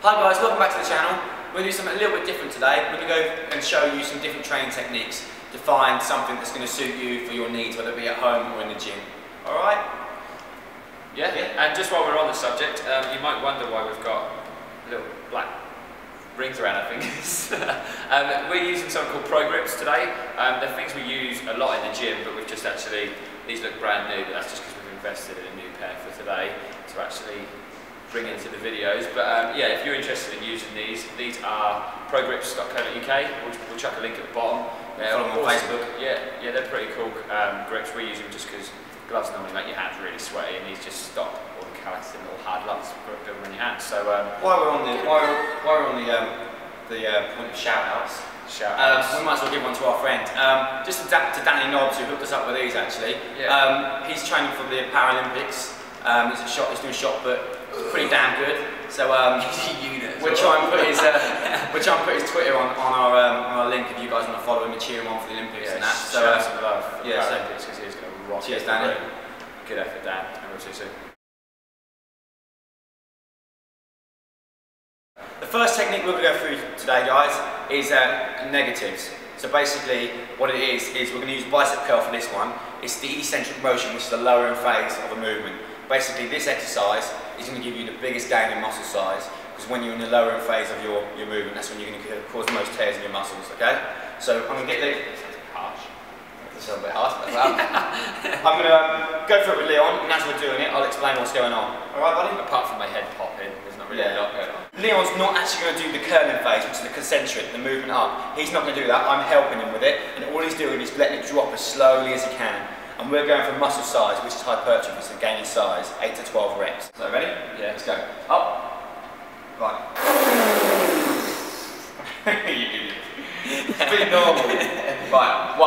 Hi guys, welcome back to the channel. We're going to do something a little bit different today. We're going to go and show you some different training techniques to find something that's going to suit you for your needs, whether it be at home or in the gym. Alright? Yeah, and just while we're on the subject, you might wonder why we've got little black rings around our fingers. We're using something called Pro Grips today. They're things we use a lot in the gym, but we've just actually, these look brand new, but that's just because we've invested in a new pair for today to actually bring into the videos. But yeah, if you're interested in using these are progrips.co.uk. We'll chuck a link at the bottom. Follow them on Facebook. Yeah, they're pretty cool grips. We use them just because gloves normally make your hands really sweaty, and these just stop all the calluses and little hard lumps building on your hands. So while we're on the point of shout-outs, we might as well give one to our friend. Just to Danny Nobbs, who hooked us up with these actually. Yeah. He's training for the Paralympics. He's doing shot put, pretty damn good. So we'll try and put his Twitter on our link if you guys want to follow him and cheer him on for the Olympics and that. So some love for the Paralympics because he's going to rock. Cheers, Danny. Good effort, Dan. And we'll see you soon. The first technique we're going to go through today, guys, is negatives. So basically, what it is we're going to use bicep curl for this one. It's the eccentric motion, which is the lowering phase of a movement. Basically, this exercise is going to give you the biggest gain in muscle size, because when you're in the lowering phase of your movement, that's when you're going to cause the most tears in your muscles, okay? So I'm going to get Leon. Harsh. That's a bit harsh, but I'm going to go through it with Leon, and as we're doing it, I'll explain what's going on. Alright, buddy? Apart from my head popping, there's not really a lot going on. Leon's not actually going to do the curling phase, which is the concentric, the movement up. He's not going to do that. I'm helping him with it, and all he's doing is letting it drop as slowly as he can. And we're going for muscle size, which is hypertrophy, so gaining size, 8 to 12 reps. So ready? Yeah, let's go. Up. Right. You idiot. It's pretty normal. Right,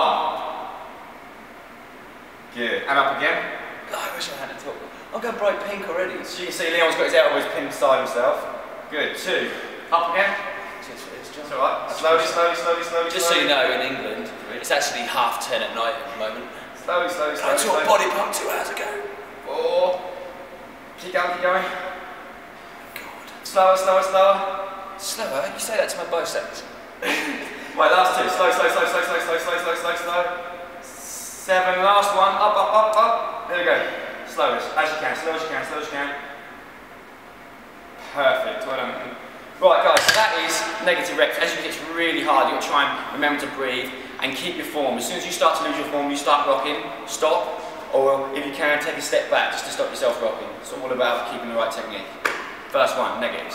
1. Good. And up again. Oh, I wish I hadn't talked. I'm going bright pink already. So you can see Leon's got his elbows pinned beside himself. Good. 2. Up again. It's alright. Slowly. Just so you know, in England, it's actually 10:30 at night at the moment. Slowly. I saw a body pump 2 hours ago. 4. Keep going. God. Slower. Slower? You say that to my biceps. Right, last 2. Slow. 7. Last one. Up. There we go. Slowest. As you can. Perfect. Well done. Right, guys. So that is negative reps. As you can, it's really hard. You've got to try and remember to breathe and keep your form. As soon as you start to lose your form, you start rocking. Stop. Or if you can, take a step back just to stop yourself rocking. It's all about keeping the right technique. First one, negatives.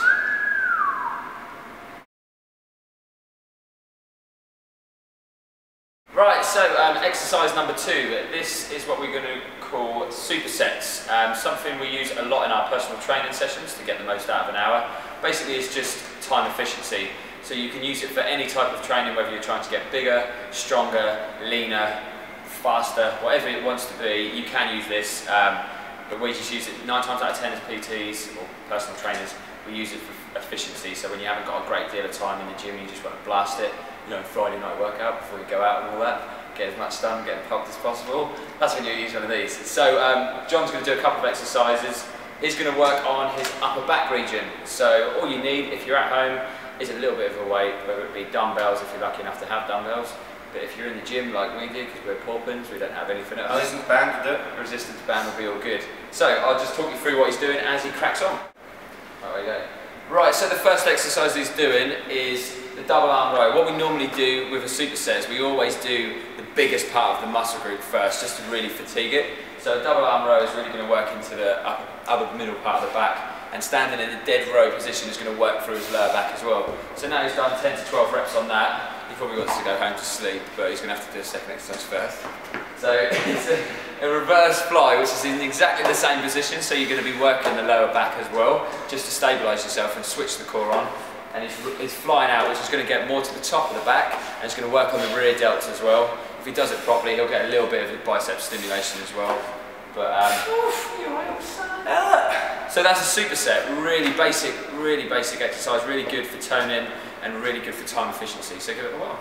Right, so exercise number 2. This is what we're going to call supersets. Something we use a lot in our personal training sessions to get the most out of an hour. Basically, it's just time efficiency. So you can use it for any type of training, whether you're trying to get bigger, stronger, leaner, faster, whatever it wants to be, you can use this. But we just use it 9 times out of 10 as PTs or personal trainers. We use it for efficiency. So when you haven't got a great deal of time in the gym, you just want to blast it. You know, Friday night workout before you go out and all that. Get as much done, get as pumped as possible. That's when you use one of these. So John's going to do a couple of exercises. He's going to work on his upper back region. So all you need, if you're at home, is a little bit of a weight, whether it be dumbbells if you're lucky enough to have dumbbells. But if you're in the gym like we do, because we're paupers, we don't have anything at home. Resistance band to do it. A resistance band will be all good. So I'll just talk you through what he's doing as he cracks on. Right, we go. Right, so the first exercise he's doing is the double arm row. What we normally do with a superset is we always do the biggest part of the muscle group first, just to really fatigue it. So a double arm row is really going to work into the upper middle part of the back, and standing in a dead row position is going to work through his lower back as well. So now he's done 10 to 12 reps on that. He probably wants to go home to sleep, but he's going to have to do a second exercise first. So it's a reverse fly, which is in exactly the same position, so you're going to be working the lower back as well, just to stabilise yourself and switch the core on. And he's flying out, which is going to get more to the top of the back, and it's going to work on the rear delts as well. If he does it properly, he'll get a little bit of bicep stimulation as well. But so that's a superset, really basic exercise, really good for toning and really good for time efficiency. So give it a whirl.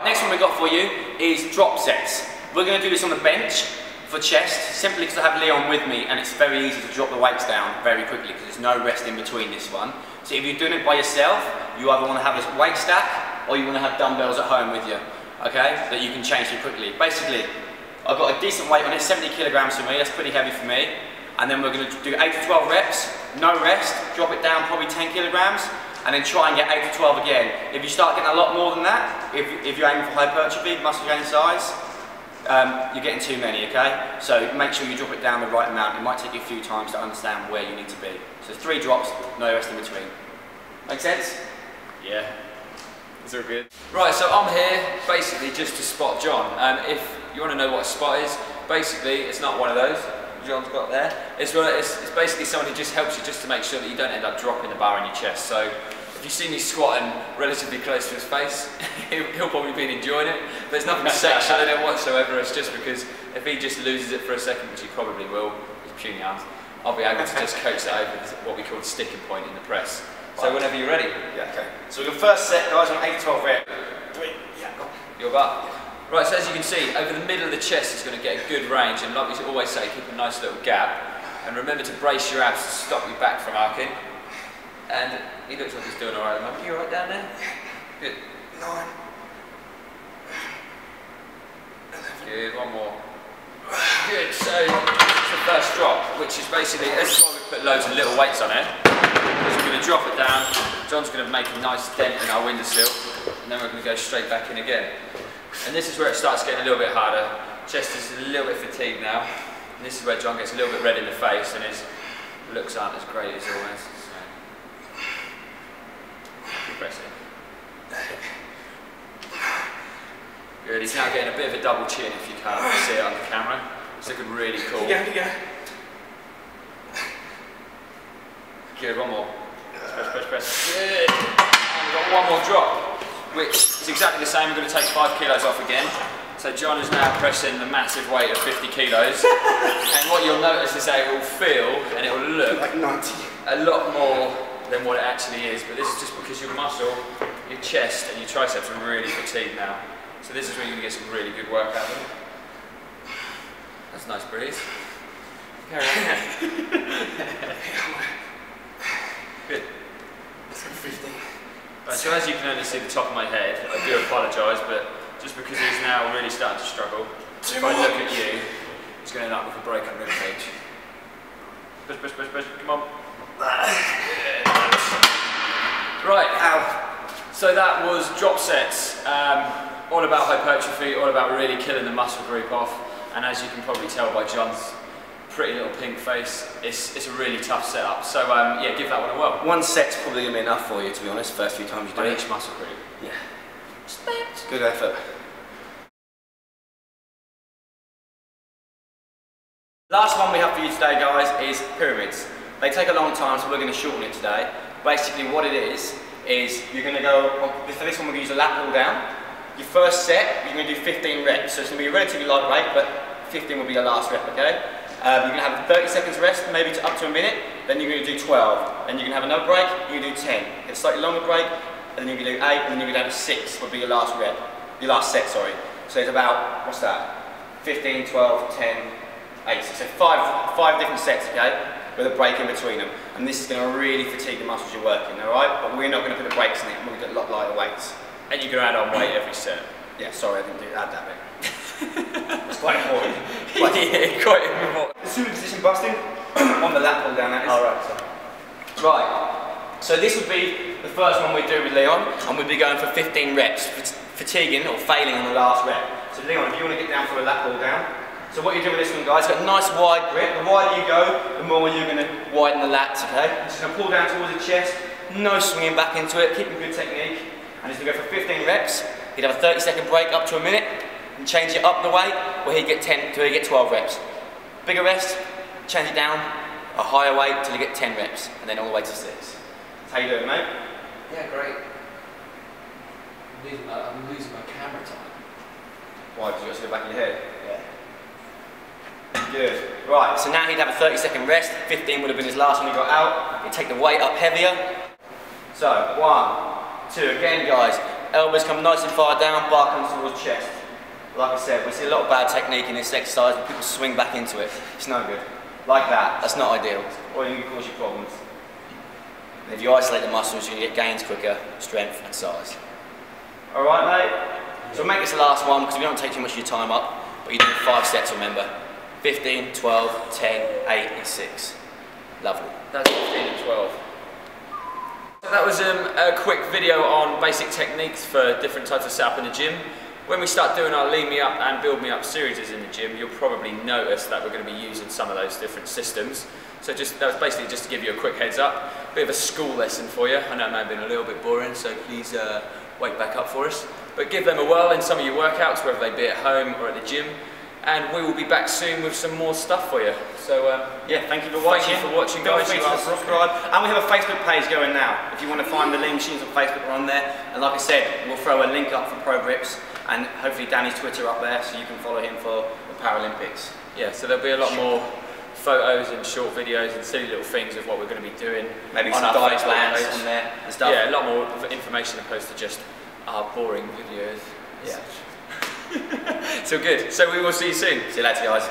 Next one we got for you is drop sets. We're going to do this on the bench For chest, simply because I have Leon with me and it's very easy to drop the weights down very quickly because there's no rest in between this one. So if you're doing it by yourself, you either want to have a weight stack or you want to have dumbbells at home with you, okay, that you can change too quickly. Basically, I've got a decent weight on it, 70 kilograms for me, that's pretty heavy for me. And then we're going to do 8 to 12 reps, no rest, drop it down probably 10 kilograms, and then try and get 8 to 12 again. If you start getting a lot more than that, if you're aiming for hypertrophy, muscle gain size, you're getting too many, okay? So make sure you drop it down the right amount. It might take you a few times to understand where you need to be. So 3 drops, no rest in between. Make sense? Yeah. It's all good. Right, so I'm here basically just to spot John. If you want to know what a spot is, basically it's not one of those John's got there. It's basically someone who just helps you just to make sure that you don't end up dropping the bar in your chest. So if you see me squatting relatively close to his face, he'll probably be enjoying it. There's nothing sexual in it whatsoever. It's just because if he just loses it for a second, which he probably will, he's puny arms, I'll be able to just coach that over what we call the sticking point in the press. So whenever you're ready. Yeah, okay. So we've got first set, guys, on 8 to 12 reps. 3, yeah, go on. Your butt. Right, so as you can see, over the middle of the chest is going to get a good range, and like we always say, keep a nice little gap. And remember to brace your abs to stop your back from arcing. And he looks like he's doing alright at the moment. You alright down there? Good. 9. Good, one more. Good, so it's the first drop, which is basically, this is why we put loads of little weights on it. We're going to drop it down, John's going to make a nice dent in our windowsill, and then we're going to go straight back in again. And this is where it starts getting a little bit harder. Chest is a little bit fatigued now, and this is where John gets a little bit red in the face, and his looks aren't as great as always. So. Keep pressing. Good, he's now getting a bit of a double chin if you can't see it on the camera. It's looking really cool. Yeah. Good, one more. Press. Good. And we've got one more drop, which is exactly the same. We're going to take 5 kilos off again. So John is now pressing the massive weight of 50 kilos. And what you'll notice is that it will feel and it will look like 90. A lot more than what it actually is. But this is just because your muscle, your chest and your triceps are really fatigued now. So this is where you're going to get some really good work out of them. That's a nice breeze. Carry on. Good. 50. Right, so as you can only see the top of my head, I do apologise, but just because he's now really starting to struggle, if I look at you, he's going to end up with a broken rib cage. Push, come on. Right, so that was drop sets. All about hypertrophy, all about really killing the muscle group off, and as you can probably tell by John's pretty little pink face, it's a really tough setup. So yeah, give that one a whirl. One set's probably going to be enough for you, to be honest, first few times you do on it. each muscle group. Yeah. Respect. Good effort. Last one we have for you today, guys, is pyramids. They take a long time, so we're going to shorten it today. Basically what it is you're going to go, for this one we're going to use a lat pull down. Your first set, you're going to do 15 reps, so it's going to be a relatively light rate, but 15 will be your last rep, okay? You're going to have 30 seconds rest, maybe up to a minute, then you're going to do 12. Then you're going to have another break, you're going to do 10. Get a slightly longer break, and then you're going to do 8, and then you're going to have 6 would be your last rep. Your last set, sorry. So it's about, what's that? 15, 12, 10, 8. So five different sets, okay? With a break in between them. And this is going to really fatigue the muscles you're working, alright? But we're not going to put the breaks in it, we're going to do a lot lighter weights. And you're going to add on weight every set. Yeah, sorry, I didn't add that bit. It's quite important. Yeah, quite important. Super position busting on the lat pull down, that is. Alright, so. Right, so this would be the first one we do with Leon, and we'd be going for 15 reps, fatiguing or failing on the last rep. So Leon, if you want to get down for a lat pull down, so what you do with this one, guys, got a nice wide grip. The wider you go, the more you're going to widen the lats, okay? Just going to pull down towards the chest, no swinging back into it, keeping good technique. And he's going to go for 15 reps. He'd have a 30-second break up to a minute, and change it up the weight, where he'd get 10 till he get 12 reps. Bigger rest, change it down, a higher weight till you get 10 reps, and then all the way to 6. That's how you doing, mate? Yeah, great. I'm losing my camera time. Why? Because you got to go back in your head? Yeah. Good. Right, so now he'd have a 30-second rest. 15 would have been his last when he got out. He'd take the weight up heavier. So, 1, 2, again guys. Elbows come nice and far down, bar comes towards chest. Like I said, we see a lot of bad technique in this exercise when people swing back into it. It's no good. Like that, that's not ideal. Or you can cause you problems. And if you isolate the muscles, you get gains quicker, strength and size. Alright mate? So we'll make this the last one because we don't take too much of your time up, but you're doing 5 sets, remember. 15, 12, 10, 8 and 6. Lovely. That's 15 and 12. So that was a quick video on basic techniques for different types of setup in the gym. When we start doing our Lean Me Up and Build Me Up series in the gym, you'll probably notice that we're going to be using some of those different systems. So that was basically just to give you a quick heads up. A bit of a school lesson for you. I know it may have been a little bit boring, so please wake back up for us. But give them a whirl in some of your workouts, whether they be at home or at the gym. And we will be back soon with some more stuff for you. So yeah, thank you for watching. Thank you for watching, guys. Feel free to subscribe. And we have a Facebook page going now. If you want to find the Lean Machines on Facebook, we're on there. And like I said, we'll throw a link up for Pro Grips and hopefully Danny's Twitter up there, so you can follow him for the Paralympics. Yeah, so there'll be a lot more photos and short videos and silly little things of what we're going to be doing. Maybe some diet plans on there and stuff. Yeah, a lot more information opposed to just our boring videos. Yeah. So good. So we will see you soon. See you later, guys.